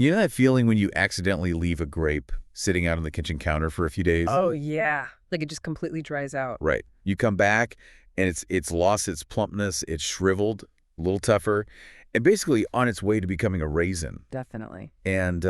You know that feeling when you accidentally leave a grape sitting out on the kitchen counter for a few days? Oh, yeah. Like it just completely dries out. Right. You come back and it's lost its plumpness, it's shriveled, a little tougher, and basically on its way to becoming a raisin. Definitely. And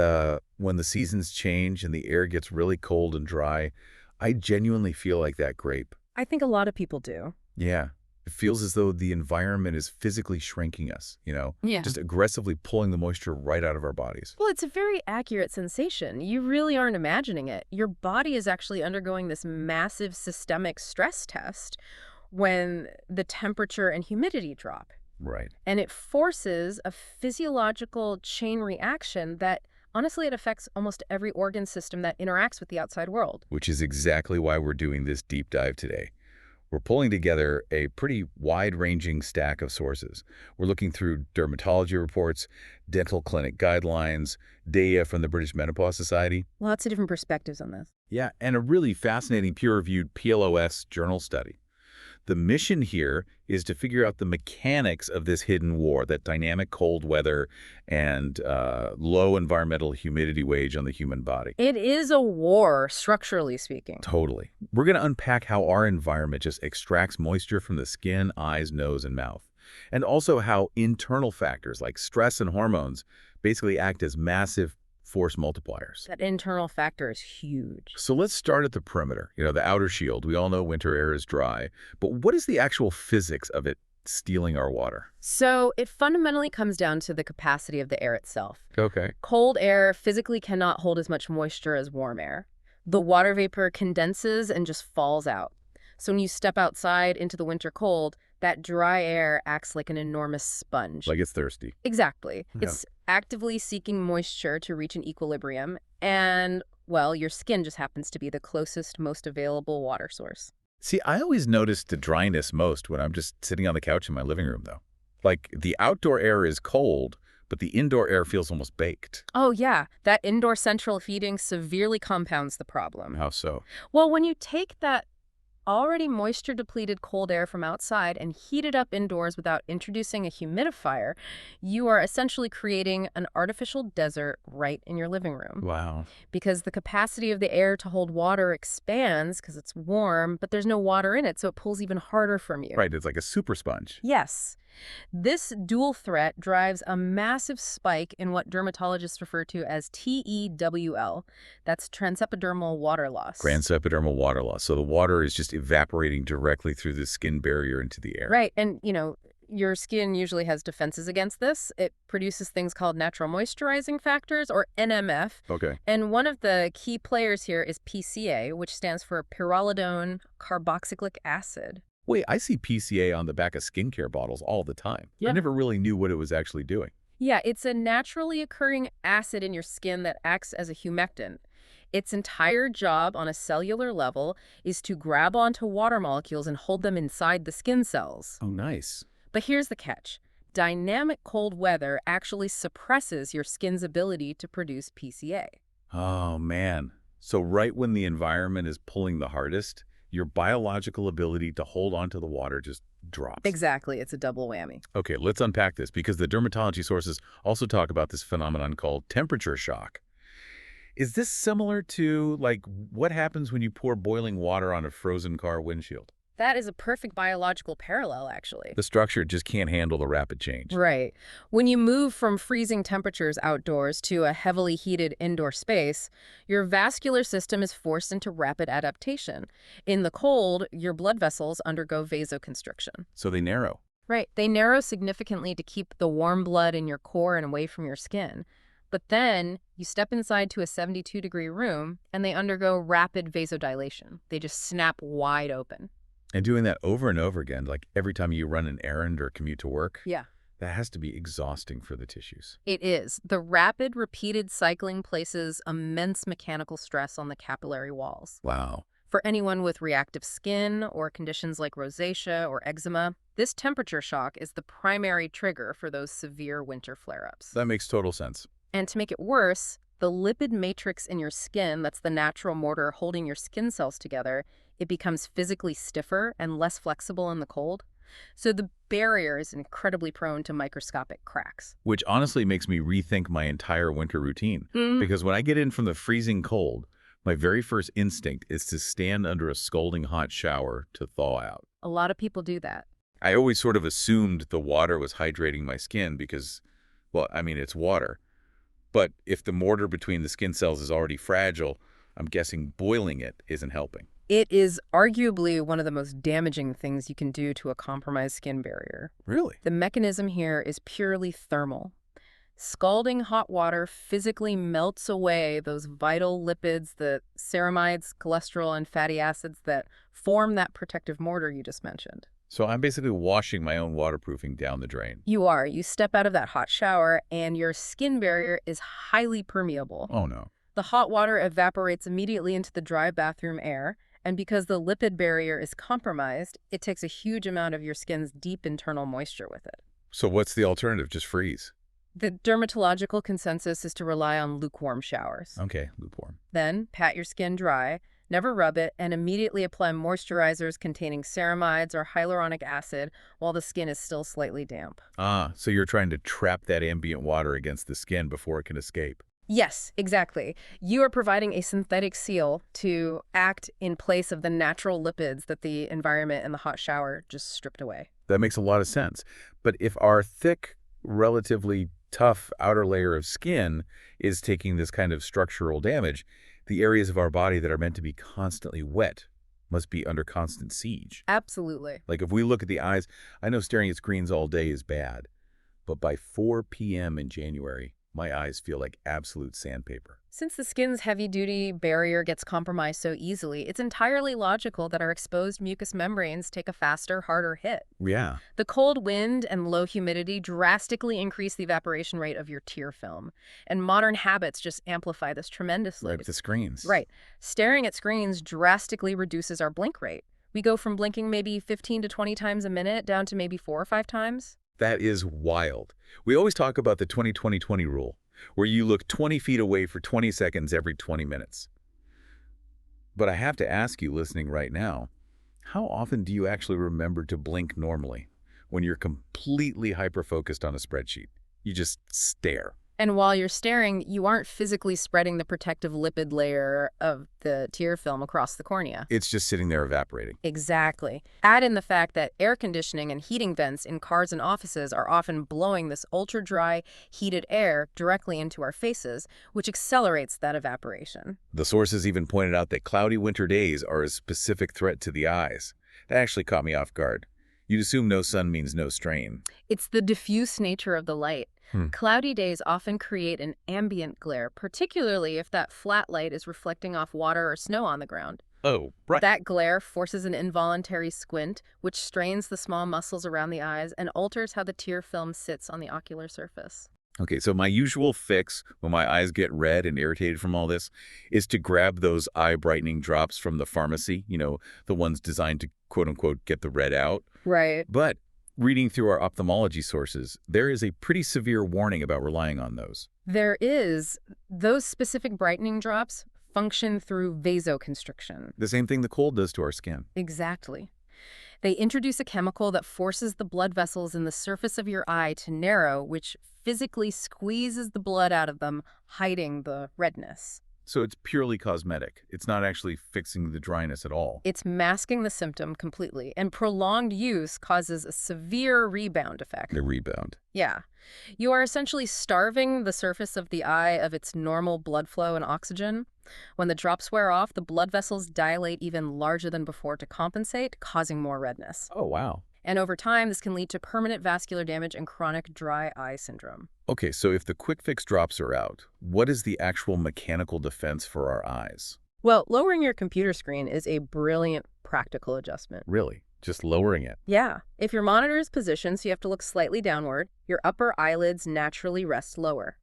when the seasons change and the air gets really cold and dry, I genuinely feel like that grape. I think a lot of people do. Yeah. It feels as though the environment is physically shrinking us, Yeah. just aggressively pulling the moisture right out of our bodies. Well, it's a very accurate sensation. You really aren't imagining it. Your body is actually undergoing this massive systemic stress test when the temperature and humidity drop. Right. And it forces a physiological chain reaction that, honestly, it affects almost every organ system that interacts with the outside world. Which is exactly why we're doing this deep dive today. We're pulling together a pretty wide-ranging stack of sources. We're looking through dermatology reports, dental clinic guidelines, data from the British Menopause Society. Lots of different perspectives on this. Yeah, and a really fascinating peer-reviewed PLOS journal study. The mission here is to figure out the mechanics of this hidden war, that dynamic cold weather and low environmental humidity wage on the human body. It is a war, structurally speaking. Totally. We're going to unpack how our environment just extracts moisture from the skin, eyes, nose, and mouth. And also how internal factors like stress and hormones basically act as massive force multipliers. That internal factor is huge. So let's start at the perimeter, the outer shield. We all know winter air is dry, but what is the actual physics of it stealing our water? So it fundamentally comes down to the capacity of the air itself. Okay. Cold air physically cannot hold as much moisture as warm air. The water vapor condenses and just falls out. So when you step outside into the winter cold, that dry air acts like an enormous sponge. Like it's thirsty. Exactly. Yeah. It's actively seeking moisture to reach an equilibrium, and, well, your skin just happens to be the closest, most available water source. See, I always notice the dryness most when I'm just sitting on the couch in my living room, though. Like, the outdoor air is cold, but the indoor air feels almost baked. Oh, yeah. That indoor central heating severely compounds the problem. How so? Well, when you take that already moisture-depleted cold air from outside and heat it up indoors without introducing a humidifier, you are essentially creating an artificial desert right in your living room. Wow. Because the capacity of the air to hold water expands because it's warm, but there's no water in it, so it pulls even harder from you. Right, it's like a super sponge. Yes. This dual threat drives a massive spike in what dermatologists refer to as TEWL. That's transepidermal water loss. Transepidermal water loss. So the water is just evaporating directly through the skin barrier into the air. Right. And, your skin usually has defenses against this. It produces things called natural moisturizing factors, or NMF. Okay. And one of the key players here is PCA, which stands for pyrrolidone carboxylic acid. Wait, I see PCA on the back of skincare bottles all the time. Yeah. I never really knew what it was actually doing. Yeah, it's a naturally occurring acid in your skin that acts as a humectant. Its entire job on a cellular level is to grab onto water molecules and hold them inside the skin cells. Oh, nice. But here's the catch. Dynamic cold weather actually suppresses your skin's ability to produce PCA. Oh, man. So right when the environment is pulling the hardest, your biological ability to hold onto the water just drops. Exactly. It's a double whammy. Okay, let's unpack this because the dermatology sources also talk about this phenomenon called temperature shock. Is this similar to, like, what happens when you pour boiling water on a frozen car windshield? That is a perfect biological parallel, actually. The structure just can't handle the rapid change. Right. When you move from freezing temperatures outdoors to a heavily heated indoor space, your vascular system is forced into rapid adaptation. In the cold, your blood vessels undergo vasoconstriction. So they narrow. Right. They narrow significantly to keep the warm blood in your core and away from your skin. But then you step inside to a 72-degree room, and they undergo rapid vasodilation. They just snap wide open. And doing that over and over again, like every time you run an errand or commute to work, Yeah. that has to be exhausting for the tissues. It is. The rapid, repeated cycling places immense mechanical stress on the capillary walls. Wow. For anyone with reactive skin or conditions like rosacea or eczema, this temperature shock is the primary trigger for those severe winter flare-ups. That makes total sense. And to make it worse, the lipid matrix in your skin, that's the natural mortar holding your skin cells together, it becomes physically stiffer and less flexible in the cold. So the barrier is incredibly prone to microscopic cracks. Which honestly makes me rethink my entire winter routine. Because when I get in from the freezing cold, my very first instinct is to stand under a scalding hot shower to thaw out. A lot of people do that. I always sort of assumed the water was hydrating my skin because, well, I mean, it's water. But if the mortar between the skin cells is already fragile, I'm guessing boiling it isn't helping. It is arguably one of the most damaging things you can do to a compromised skin barrier. Really? The mechanism here is purely thermal. Scalding hot water physically melts away those vital lipids, the ceramides, cholesterol, and fatty acids that form that protective mortar you just mentioned. So I'm basically washing my own waterproofing down the drain. You are. You step out of that hot shower, and your skin barrier is highly permeable. Oh, no. The hot water evaporates immediately into the dry bathroom air, and because the lipid barrier is compromised, it takes a huge amount of your skin's deep internal moisture with it. So what's the alternative? Just freeze? The dermatological consensus is to rely on lukewarm showers. Okay, lukewarm. Then, pat your skin dry, never rub it, and immediately apply moisturizers containing ceramides or hyaluronic acid while the skin is still slightly damp. Ah, so you're trying to trap that ambient water against the skin before it can escape. Yes, exactly. You are providing a synthetic seal to act in place of the natural lipids that the environment and the hot shower just stripped away. That makes a lot of sense. But if our thick, relatively tough outer layer of skin is taking this kind of structural damage, the areas of our body that are meant to be constantly wet must be under constant siege. Absolutely. Like if we look at the eyes, I know staring at screens all day is bad, but by 4 p.m. in January, my eyes feel like absolute sandpaper. Since the skin's heavy-duty barrier gets compromised so easily, it's entirely logical that our exposed mucous membranes take a faster, harder hit. Yeah. The cold wind and low humidity drastically increase the evaporation rate of your tear film, and modern habits just amplify this tremendously. Right with the screens. Right. Staring at screens drastically reduces our blink rate. We go from blinking maybe 15 to 20 times a minute down to maybe 4 or 5 times. That is wild. We always talk about the 20-20-20 rule, where you look 20 feet away for 20 seconds every 20 minutes. But I have to ask you listening right now, how often do you actually remember to blink normally when you're completely hyper-focused on a spreadsheet? You just stare. And while you're staring, you aren't physically spreading the protective lipid layer of the tear film across the cornea. It's just sitting there evaporating. Exactly. Add in the fact that air conditioning and heating vents in cars and offices are often blowing this ultra-dry, heated air directly into our faces, which accelerates that evaporation. The sources even pointed out that cloudy winter days are a specific threat to the eyes. That actually caught me off guard. You'd assume no sun means no strain. It's the diffuse nature of the light. Cloudy days often create an ambient glare, particularly if that flat light is reflecting off water or snow on the ground. Oh, right. That glare forces an involuntary squint, which strains the small muscles around the eyes and alters how the tear film sits on the ocular surface. Okay, so my usual fix when my eyes get red and irritated from all this is to grab those eye brightening drops from the pharmacy, the ones designed to quote-unquote get the red out. Right. But reading through our ophthalmology sources, there is a pretty severe warning about relying on those. There is. Those specific brightening drops function through vasoconstriction. The same thing the cold does to our skin. Exactly. They introduce a chemical that forces the blood vessels in the surface of your eye to narrow, which physically squeezes the blood out of them, hiding the redness. So it's purely cosmetic. It's not actually fixing the dryness at all. It's masking the symptom completely, and prolonged use causes a severe rebound effect. The rebound. Yeah. You are essentially starving the surface of the eye of its normal blood flow and oxygen. When the drops wear off, the blood vessels dilate even larger than before to compensate, causing more redness. Oh, wow. And over time, this can lead to permanent vascular damage and chronic dry eye syndrome. Okay, so if the quick fix drops are out, what is the actual mechanical defense for our eyes? Well, lowering your computer screen is a brilliant practical adjustment. Really? Just lowering it? Yeah. If your monitor is positioned so you have to look slightly downward, your upper eyelids naturally rest lower.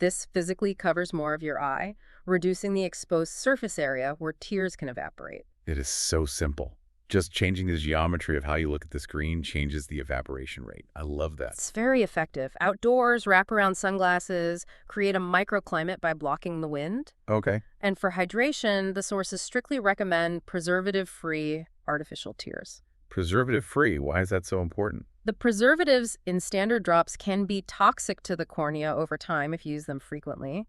This physically covers more of your eye, reducing the exposed surface area where tears can evaporate. It is so simple. Just changing the geometry of how you look at the screen changes the evaporation rate. I love that. It's very effective. Outdoors, wraparound sunglasses, create a microclimate by blocking the wind. Okay. And for hydration, the sources strictly recommend preservative-free artificial tears. Preservative-free, why is that so important? The preservatives in standard drops can be toxic to the cornea over time if you use them frequently.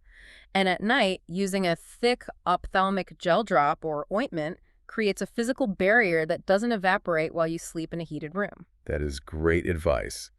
And at night, using a thick ophthalmic gel drop or ointment creates a physical barrier that doesn't evaporate while you sleep in a heated room. That is great advice.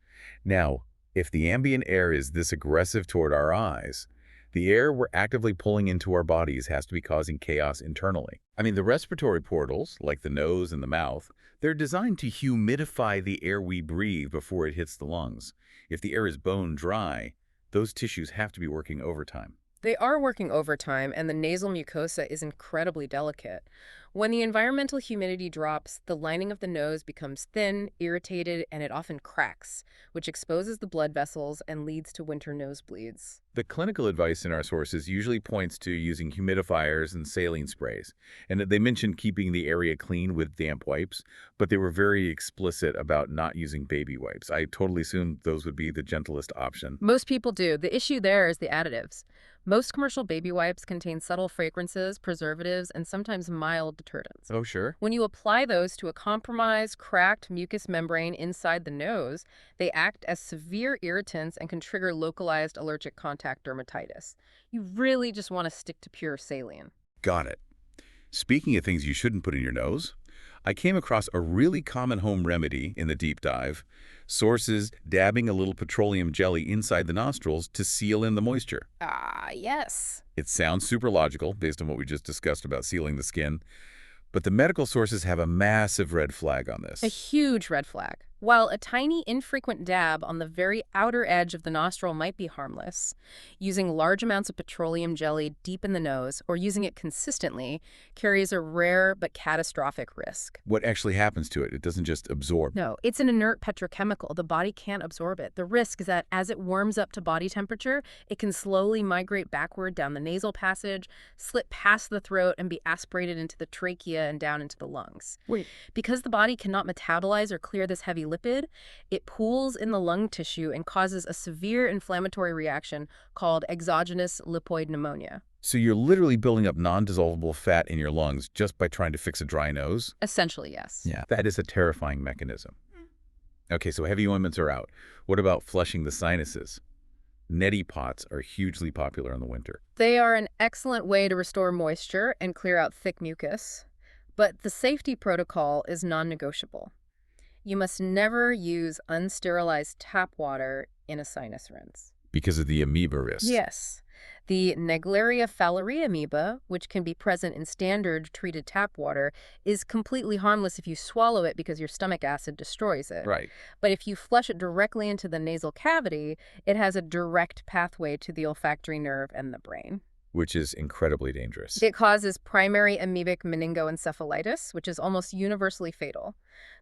Now, if the ambient air is this aggressive toward our eyes, the air we're actively pulling into our bodies has to be causing chaos internally. I mean, the respiratory portals, like the nose and the mouth, they're designed to humidify the air we breathe before it hits the lungs. If the air is bone dry, those tissues have to be working overtime. They are working overtime, and the nasal mucosa is incredibly delicate. When the environmental humidity drops, the lining of the nose becomes thin, irritated, and it often cracks, which exposes the blood vessels and leads to winter nosebleeds. The clinical advice in our sources usually points to using humidifiers and saline sprays, and they mentioned keeping the area clean with damp wipes, but they were very explicit about not using baby wipes. I totally assumed those would be the gentlest option. Most people do. The issue there is the additives. Most commercial baby wipes contain subtle fragrances, preservatives, and sometimes mild detergents. Oh, sure. When you apply those to a compromised, cracked mucous membrane inside the nose, they act as severe irritants and can trigger localized allergic contact dermatitis. You really just want to stick to pure saline. Got it. Speaking of things you shouldn't put in your nose, I came across a really common home remedy in the deep dive. Sources dabbing a little petroleum jelly inside the nostrils to seal in the moisture. Ah, yes. It sounds super logical based on what we just discussed about sealing the skin, but the medical sources have a massive red flag on A this. huge red flag. While a tiny, infrequent dab on the very outer edge of the nostril might be harmless, using large amounts of petroleum jelly deep in the nose or using it consistently carries a rare but catastrophic risk. What actually happens to it? It doesn't just absorb. No, it's an inert petrochemical. The body can't absorb it. The risk is that as it warms up to body temperature, it can slowly migrate backward down the nasal passage, slip past the throat, and be aspirated into the trachea and down into the lungs. Wait. Because the body cannot metabolize or clear this heavy lipid, it pools in the lung tissue and causes a severe inflammatory reaction called exogenous lipoid pneumonia. So you're literally building up non-dissolvable fat in your lungs just by trying to fix a dry nose? Essentially, yes. Yeah. That is a terrifying mechanism. Okay, so heavy ointments are out. What about flushing the sinuses? Neti pots are hugely popular in the winter. They are an excellent way to restore moisture and clear out thick mucus, but the safety protocol is non-negotiable. You must never use unsterilized tap water in a sinus rinse. Because of the amoeba risk. Yes. The Naegleria fowleri amoeba, which can be present in standard treated tap water, is completely harmless if you swallow it because your stomach acid destroys it. Right. But if you flush it directly into the nasal cavity, it has a direct pathway to the olfactory nerve and the brain. Which is incredibly dangerous. It causes primary amoebic meningoencephalitis, which is almost universally fatal.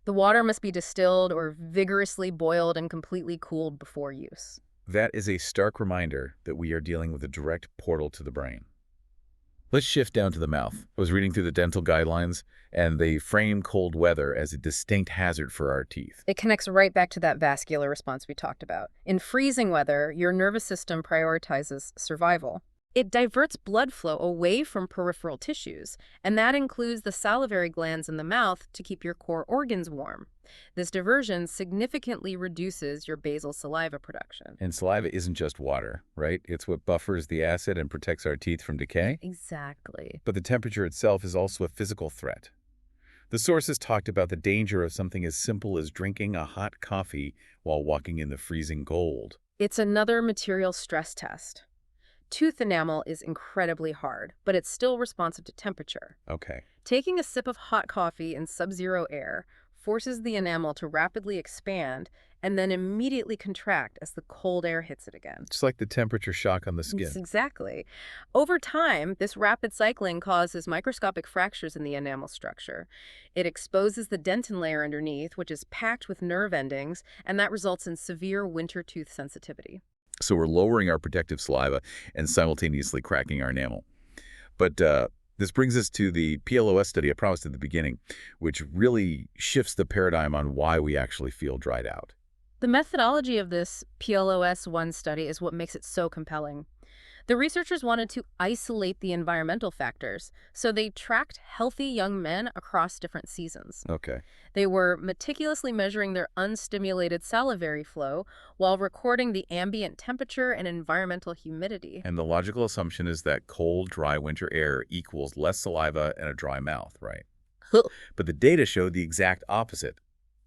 The water must be distilled or vigorously boiled and completely cooled before use. That is a stark reminder that we are dealing with a direct portal to the brain. Let's shift down to the mouth. I was reading through the dental guidelines, and they frame cold weather as a distinct hazard for our teeth. It connects right back to that vascular response we talked about. In freezing weather, your nervous system prioritizes survival. It diverts blood flow away from peripheral tissues, and that includes the salivary glands in the mouth to keep your core organs warm. This diversion significantly reduces your basal saliva production. And saliva isn't just water, right? It's what buffers the acid and protects our teeth from decay. Exactly. But the temperature itself is also a physical threat. The sources talked about the danger of something as simple as drinking a hot coffee while walking in the freezing cold. It's another material stress test. Tooth enamel is incredibly hard, but it's still responsive to temperature. Okay. Taking a sip of hot coffee in sub-zero air forces the enamel to rapidly expand and then immediately contract as the cold air hits it again. It's like the temperature shock on the skin. Yes, exactly. Over time, this rapid cycling causes microscopic fractures in the enamel structure. It exposes the dentin layer underneath, which is packed with nerve endings, and that results in severe winter tooth sensitivity. So we're lowering our protective saliva and simultaneously cracking our enamel. But this brings us to the PLOS study I promised at the beginning, which really shifts the paradigm on why we actually feel dried out. The methodology of this PLOS-1 study is what makes it so compelling. The researchers wanted to isolate the environmental factors, so they tracked healthy young men across different seasons. Okay. They were meticulously measuring their unstimulated salivary flow while recording the ambient temperature and environmental humidity. And the logical assumption is that cold, dry winter air equals less saliva and a dry mouth, right? But the data showed the exact opposite.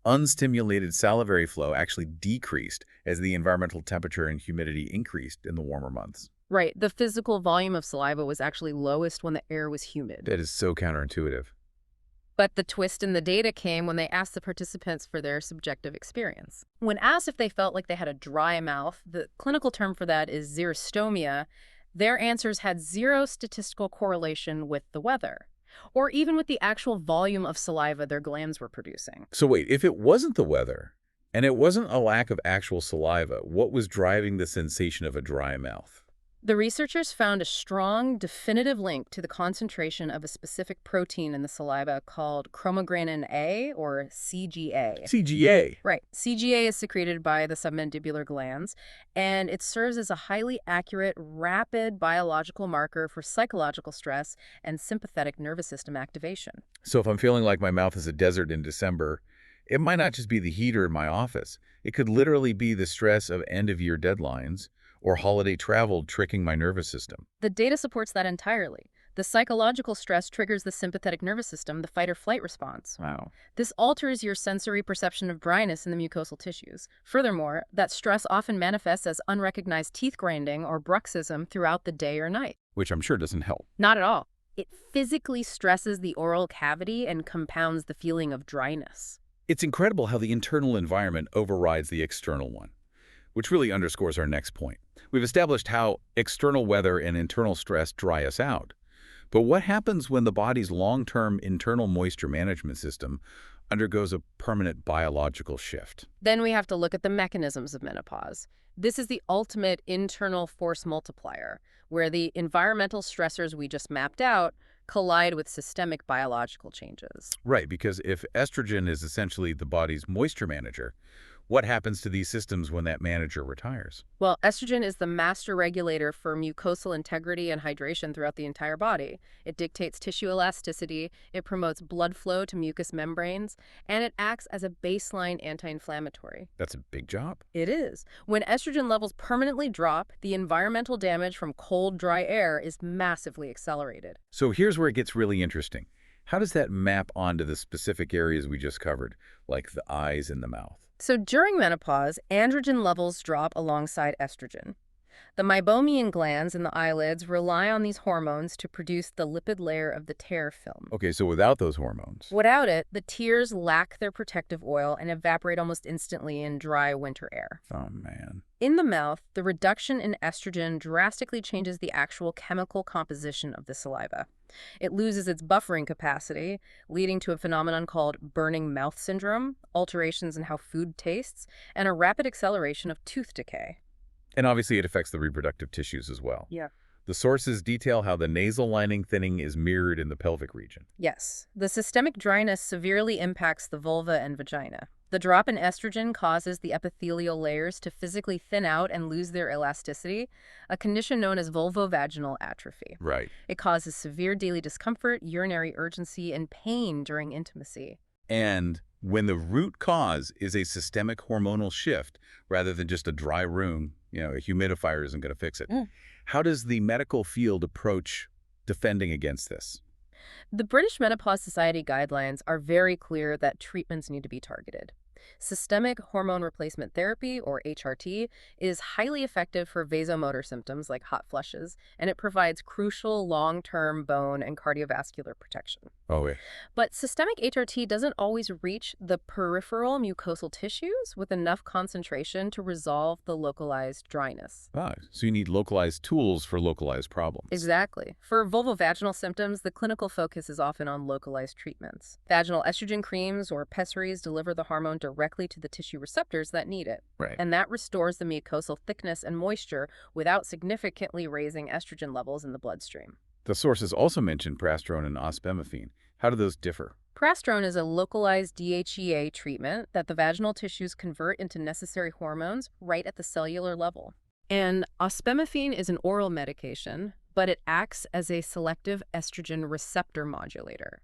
Unstimulated salivary flow actually decreased as the environmental temperature and humidity increased in the warmer months. Right, the physical volume of saliva was actually lowest when the air was humid. That is so counterintuitive. But the twist in the data came when they asked the participants for their subjective experience. When asked if they felt like they had a dry mouth, the clinical term for that is xerostomia, their answers had zero statistical correlation with the weather, or even with the actual volume of saliva their glands were producing. So wait, if it wasn't the weather, and it wasn't a lack of actual saliva, what was driving the sensation of a dry mouth? The researchers found a strong, definitive link to the concentration of a specific protein in the saliva called chromogranin A, or CGA. CGA. Right. CGA is secreted by the submandibular glands, and it serves as a highly accurate, rapid biological marker for psychological stress and sympathetic nervous system activation. So if I'm feeling like my mouth is a desert in December, it might not just be the heater in my office. It could literally be the stress of end-of-year deadlines or holiday travel tricking my nervous system. The data supports that entirely. The psychological stress triggers the sympathetic nervous system, the fight-or-flight response. Wow. This alters your sensory perception of dryness in the mucosal tissues. Furthermore, that stress often manifests as unrecognized teeth grinding or bruxism throughout the day or night. Which I'm sure doesn't help. Not at all. It physically stresses the oral cavity and compounds the feeling of dryness. It's incredible how the internal environment overrides the external one, which really underscores our next point. We've established how external weather and internal stress dry us out. But what happens when the body's long-term internal moisture management system undergoes a permanent biological shift? Then we have to look at the mechanisms of menopause. This is the ultimate internal force multiplier, where the environmental stressors we just mapped out collide with systemic biological changes. Right, because if estrogen is essentially the body's moisture manager, what happens to these systems when that manager retires? Well, estrogen is the master regulator for mucosal integrity and hydration throughout the entire body. It dictates tissue elasticity, it promotes blood flow to mucous membranes, and it acts as a baseline anti-inflammatory. That's a big job. It is. When estrogen levels permanently drop, the environmental damage from cold, dry air is massively accelerated. So here's where it gets really interesting. How does that map onto the specific areas we just covered, like the eyes and the mouth? So during menopause, androgen levels drop alongside estrogen. The meibomian glands in the eyelids rely on these hormones to produce the lipid layer of the tear film. Okay, so without those hormones. Without it, the tears lack their protective oil and evaporate almost instantly in dry winter air. Oh, man. In the mouth, the reduction in estrogen drastically changes the actual chemical composition of the saliva. It loses its buffering capacity, leading to a phenomenon called burning mouth syndrome, alterations in how food tastes, and a rapid acceleration of tooth decay. And obviously it affects the reproductive tissues as well. Yeah. The sources detail how the nasal lining thinning is mirrored in the pelvic region. Yes, the systemic dryness severely impacts the vulva and vagina. The drop in estrogen causes the epithelial layers to physically thin out and lose their elasticity, a condition known as vulvovaginal atrophy. Right. It causes severe daily discomfort, urinary urgency, and pain during intimacy. And when the root cause is a systemic hormonal shift rather than just a dry room, a humidifier isn't going to fix it. How does the medical field approach defending against this? The British Menopause Society guidelines are very clear that treatments need to be targeted. Systemic hormone replacement therapy, or HRT, is highly effective for vasomotor symptoms like hot flushes, and it provides crucial long-term bone and cardiovascular protection. Oh, yeah. But systemic HRT doesn't always reach the peripheral mucosal tissues with enough concentration to resolve the localized dryness. So you need localized tools for localized problems. Exactly. For vulvovaginal symptoms, the clinical focus is often on localized treatments. Vaginal estrogen creams or pessaries deliver the hormone directly to the tissue receptors that need it. Right. And that restores the mucosal thickness and moisture without significantly raising estrogen levels in the bloodstream. The sources also mention prastrone and ospemifene. How do those differ? Prastrone is a localized DHEA treatment that the vaginal tissues convert into necessary hormones right at the cellular level. And ospemifene is an oral medication, but it acts as a selective estrogen receptor modulator.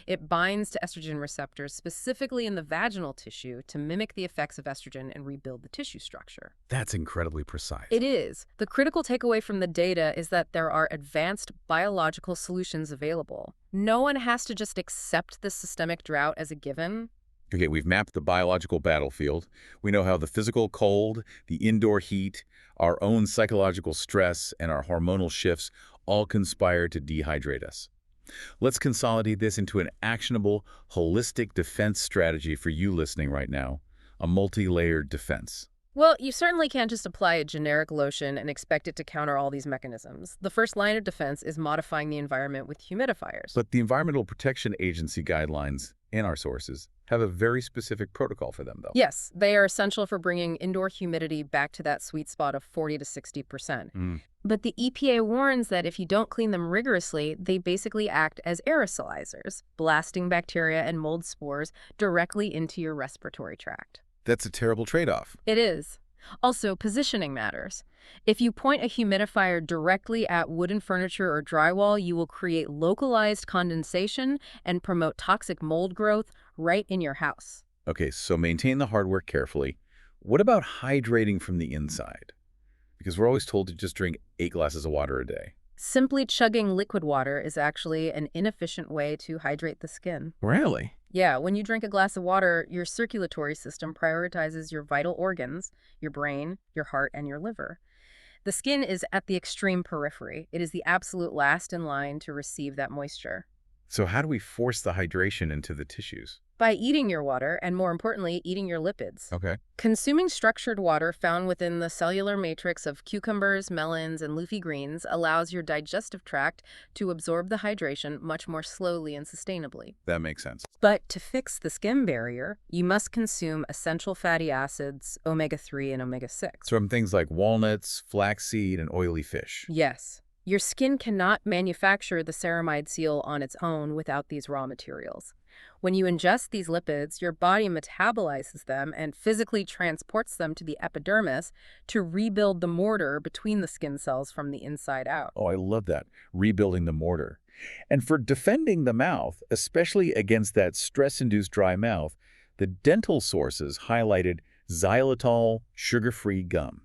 It binds to estrogen receptors specifically in the vaginal tissue to mimic the effects of estrogen and rebuild the tissue structure. That's incredibly precise. It is. The critical takeaway from the data is that there are advanced biological solutions available. No one has to just accept the systemic drought as a given. Okay, we've mapped the biological battlefield. We know how the physical cold, the indoor heat, our own psychological stress, and our hormonal shifts all conspire to dehydrate us. Let's consolidate this into an actionable, holistic defense strategy for you listening right now, a multi-layered defense. Well, you certainly can't just apply a generic lotion and expect it to counter all these mechanisms. The first line of defense is modifying the environment with humidifiers. But the Environmental Protection Agency guidelines and our sources have a very specific protocol for them, though. Yes, they are essential for bringing indoor humidity back to that sweet spot of 40 to 60%. But the EPA warns that if you don't clean them rigorously, they basically act as aerosolizers, blasting bacteria and mold spores directly into your respiratory tract. That's a terrible trade-off. It is. Also, positioning matters. If you point a humidifier directly at wooden furniture or drywall, you will create localized condensation and promote toxic mold growth right in your house. Okay, so maintain the hardware carefully. What about hydrating from the inside? Because we're always told to just drink 8 glasses of water a day. Simply chugging liquid water is actually an inefficient way to hydrate the skin. Really? Yeah, when you drink a glass of water, your circulatory system prioritizes your vital organs, your brain, your heart, and your liver. The skin is at the extreme periphery. It is the absolute last in line to receive that moisture. So how do we force the hydration into the tissues? By eating your water, and more importantly, eating your lipids. Okay. Consuming structured water found within the cellular matrix of cucumbers, melons, and leafy greens allows your digestive tract to absorb the hydration much more slowly and sustainably. That makes sense. But to fix the skin barrier, you must consume essential fatty acids, omega-3 and omega-6. From things like walnuts, flaxseed, and oily fish. Yes. Your skin cannot manufacture the ceramide seal on its own without these raw materials. When you ingest these lipids, your body metabolizes them and physically transports them to the epidermis to rebuild the mortar between the skin cells from the inside out. Oh, I love that. Rebuilding the mortar. And for defending the mouth, especially against that stress-induced dry mouth, the dental sources highlighted xylitol sugar-free gum.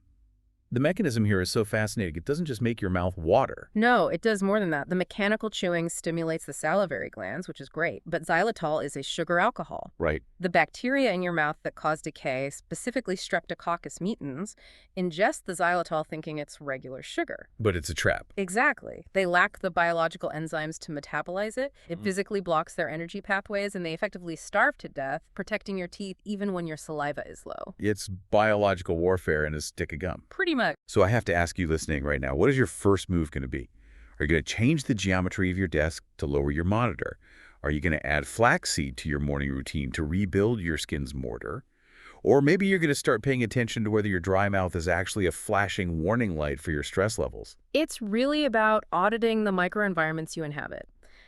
The mechanism here is so fascinating. It doesn't just make your mouth water. No, it does more than that. The mechanical chewing stimulates the salivary glands, which is great, but xylitol is a sugar alcohol. Right. The bacteria in your mouth that cause decay, specifically Streptococcus mutans, ingest the xylitol thinking it's regular sugar. But it's a trap. Exactly. They lack the biological enzymes to metabolize it. It physically blocks their energy pathways, and they effectively starve to death, protecting your teeth even when your saliva is low. It's biological warfare in a stick of gum. Pretty much. So I have to ask you listening right now, what is your first move going to be? Are you going to change the geometry of your desk to lower your monitor? Are you going to add flaxseed to your morning routine to rebuild your skin's mortar? Or maybe you're going to start paying attention to whether your dry mouth is actually a flashing warning light for your stress levels. It's really about auditing the microenvironments you inhabit.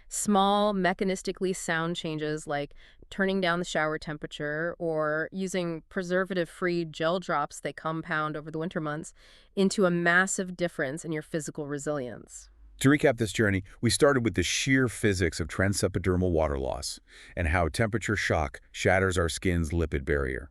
Small, mechanistically sound changes like turning down the shower temperature or using preservative-free gel drops they compound over the winter months into a massive difference in your physical resilience. To recap this journey, we started with the sheer physics of transepidermal water loss and how temperature shock shatters our skin's lipid barrier.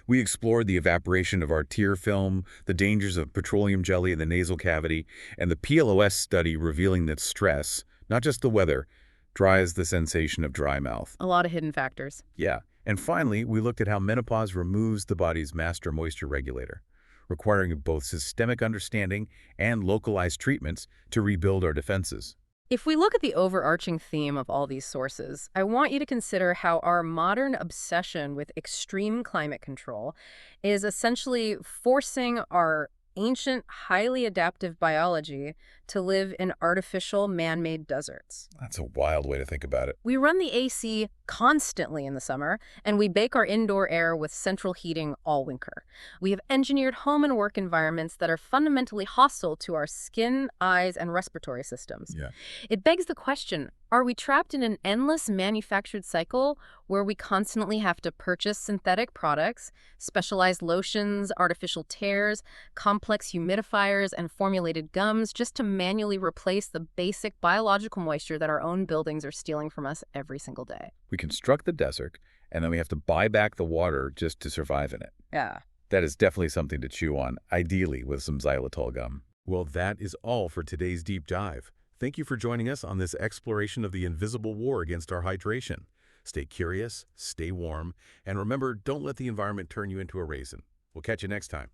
We explored the evaporation of our tear film, the dangers of petroleum jelly in the nasal cavity, and the PLOS study revealing that stress, not just the weather, dries the sensation of dry mouth. A lot of hidden factors. Yeah. And finally, we looked at how menopause removes the body's master moisture regulator, requiring both systemic understanding and localized treatments to rebuild our defenses. If we look at the overarching theme of all these sources, I want you to consider how our modern obsession with extreme climate control is essentially forcing our ancient, highly adaptive biology to live in artificial, man-made deserts. That's a wild way to think about it. We run the AC constantly in the summer, and we bake our indoor air with central heating all winter. We have engineered home and work environments that are fundamentally hostile to our skin, eyes, and respiratory systems. Yeah. It begs the question, Are we trapped in an endless manufactured cycle where we constantly have to purchase synthetic products, specialized lotions, artificial tears, complex humidifiers, and formulated gums just to manually replace the basic biological moisture that our own buildings are stealing from us every single day? We construct the desert, and then we have to buy back the water just to survive in it. Yeah. That is definitely something to chew on, ideally with some xylitol gum. Well, that is all for today's deep dive. Thank you for joining us on this exploration of the invisible war against our hydration. Stay curious, stay warm, and remember, don't let the environment turn you into a raisin. We'll catch you next time.